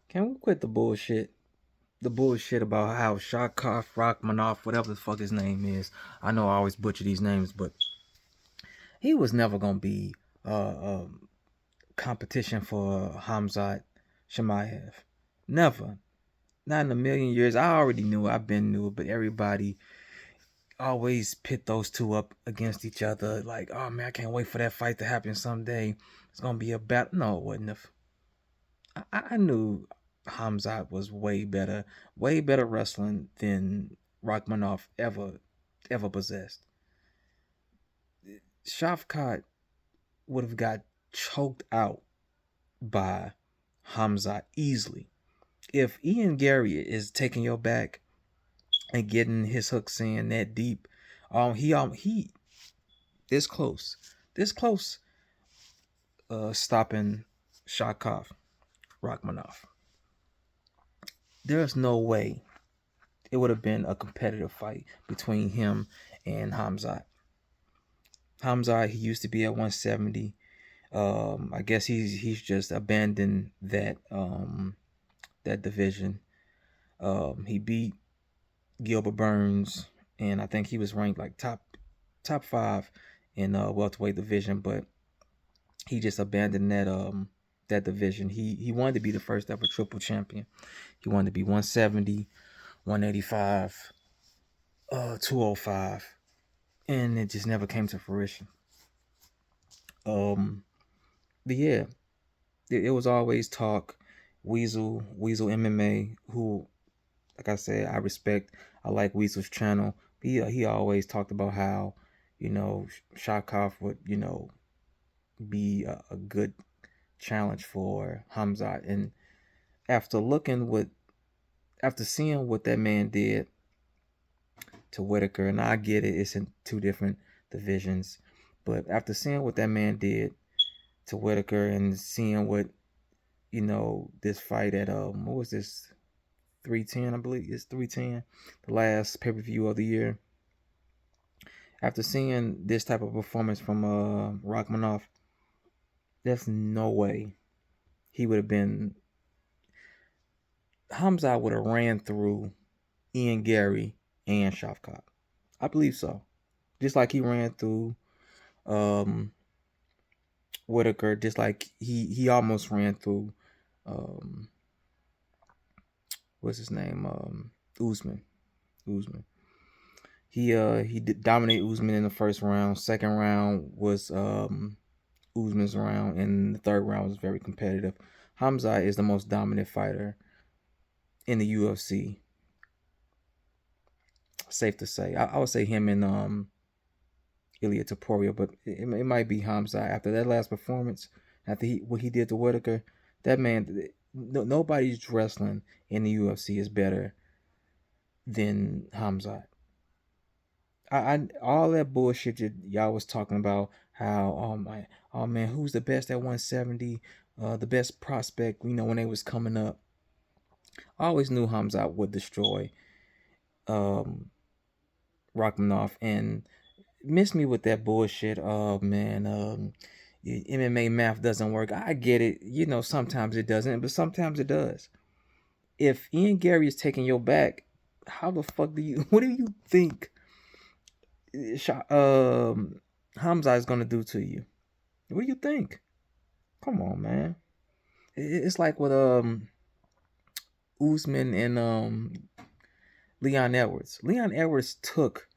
Can we quit the bullshit? The bullshit about how shavkat, rakhmonov, whatever the fuck his name is. I know I always butcher these names, but he was never gonna be competition for Hamzat Shemaev. Never. Not in a million years. I already knew it. I've been knew it, but everybody always pit those two up against each other. Like, oh man, I can't wait for that fight to happen someday. It's gonna be a battle. No, it wasn't. I knew Hamzat was way better wrestling than Rakhmonov ever possessed. Shavkat would have got choked out by Hamzat easily. If Ian Gary is taking your back and getting his hooks in that deep, he this close, stopping Shavkat Rakhmonov. There's no way it would have been a competitive fight between him and Hamzat. Hamzat, he used to be at 170. I guess he's just abandoned that division. He beat Gilbert Burns, and I think he was ranked like top five in welterweight division, but he just abandoned that division. He wanted to be the first ever triple champion. He wanted to be 170, 185, 205, and it just never came to fruition. But yeah, it was always talk. Weasel MMA, who, like I said, I respect. I like Weasel's channel. He always talked about how, Shavkat would, be a good challenge for Hamzat. And after seeing what that man did to Whitaker, and I get it, it's in two different divisions, but after seeing what that man did to Whitaker and seeing what, this fight at what was this, 310, I believe it's 310, the last pay-per-view of the year. After seeing this type of performance from Rakhmonov, there's no way he would have been. Hamza would have ran through Ian Gary and Shavkat. I believe so. Just like he ran through Whitaker, just like he almost ran through what's his name, Usman. He dominated Usman in the first round. Second round was Usman's round, and the third round was very competitive. Hamza is the most dominant fighter in the UFC. Safe to say, I would say him and Ilya Taporia, but it might be Hamza after that last performance. After what he did to Whitaker, that man, nobody's wrestling in the UFC is better than Hamza. I all that bullshit that y'all was talking about, how oh man, who's the best at 170, the best prospect, when they was coming up. I always knew Hamza would destroy Rakhmonov, and miss me with that bullshit. Oh man, MMA math doesn't work. I get it, sometimes it doesn't, but sometimes it does. If Ian Gary is taking your back, how the fuck what do you think Hamza is gonna do to you? What do you think? Come on, man. It's like with Usman and Leon Edwards. Leon Edwards took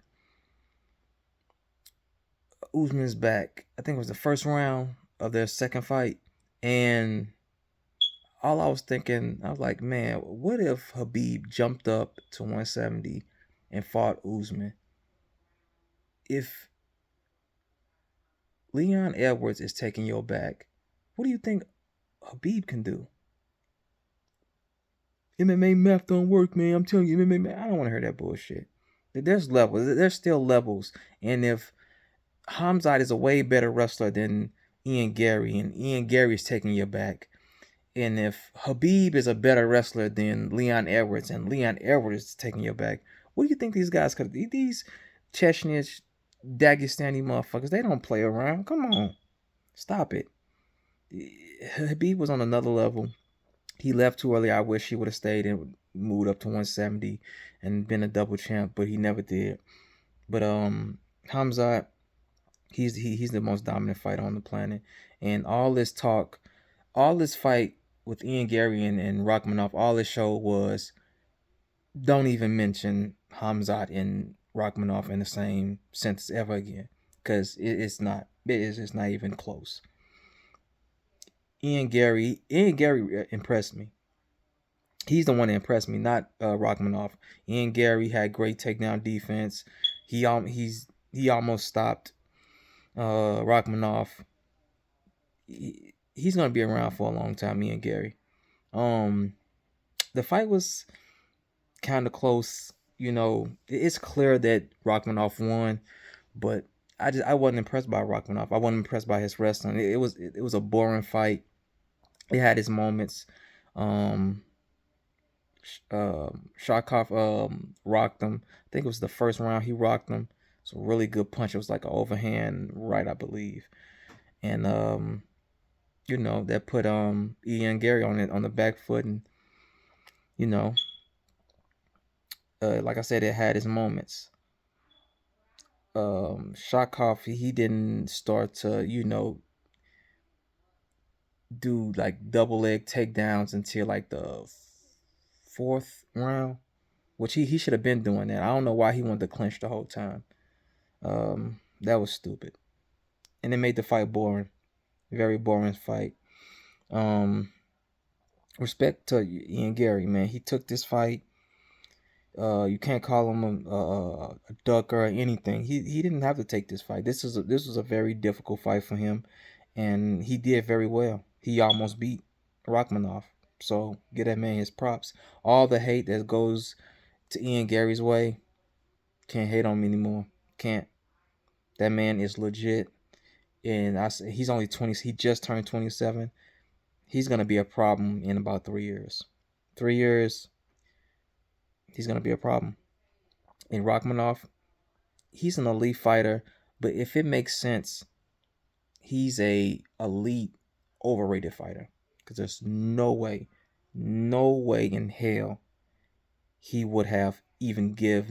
Usman's back. I think it was the first round of their second fight, and all I was thinking, I was like, man, what if Habib jumped up to 170 and fought Usman? If Leon Edwards is taking your back, what do you think Habib can do? MMA math don't work, man. I'm telling you, MMA math. I don't want to hear that bullshit. There's levels. There's still levels. And if Hamzat is a way better wrestler than Ian Gary, and Ian Gary is taking your back, and if Habib is a better wrestler than Leon Edwards, and Leon Edwards is taking your back, what do you think these guys could? These Chechnyish, Dagestani motherfuckers, they don't play around. Come on, stop it. Habib was on another level. He left too early. I wish he would have stayed and moved up to 170 and been a double champ, but he never did. But Hamzat, he's the most dominant fighter on the planet, and all this talk, all this fight with Ian Gary and Rakhmonov, all it showed was don't even mention Hamzat and Rakhmonov in the same sentence ever again, because it's not. It's not even close. Ian Gary impressed me. He's the one that impressed me, not Rakhmonov. Ian Gary had great takedown defense. He almost stopped Rakhmonov. He's gonna be around for a long time, Ian Gary. The fight was kind of close. It's clear that Rakhmonov won, but I wasn't impressed by Rakhmonov. I wasn't impressed by his wrestling. It was a boring fight. It had its moments. Shavkat rocked him. I think it was the first round he rocked him. It's a really good punch. It was like an overhand right, I believe. And that put Ian Gary on the back foot, and like I said, it had its moments. Shavkat, he didn't start to do like double leg takedowns until like the fourth round, which he should have been doing that. I don't know why he wanted to clinch the whole time. That was stupid, and it made the fight boring. Very boring fight. Respect to Ian Gary, man. He took this fight. You can't call him a ducker or anything. He didn't have to take this fight. This was a very difficult fight for him, and he did very well. He almost beat Rakhmonov. So give that man his props. All the hate that goes to Ian Gary's way, can't hate on him anymore. Can't. That man is legit, and he's only 20. He just turned 27. He's gonna be a problem in about 3 years. 3 years, he's gonna be a problem. And Rakhmonov, he's an elite fighter, but if it makes sense, he's a elite overrated fighter. Because there's no way in hell he would have even given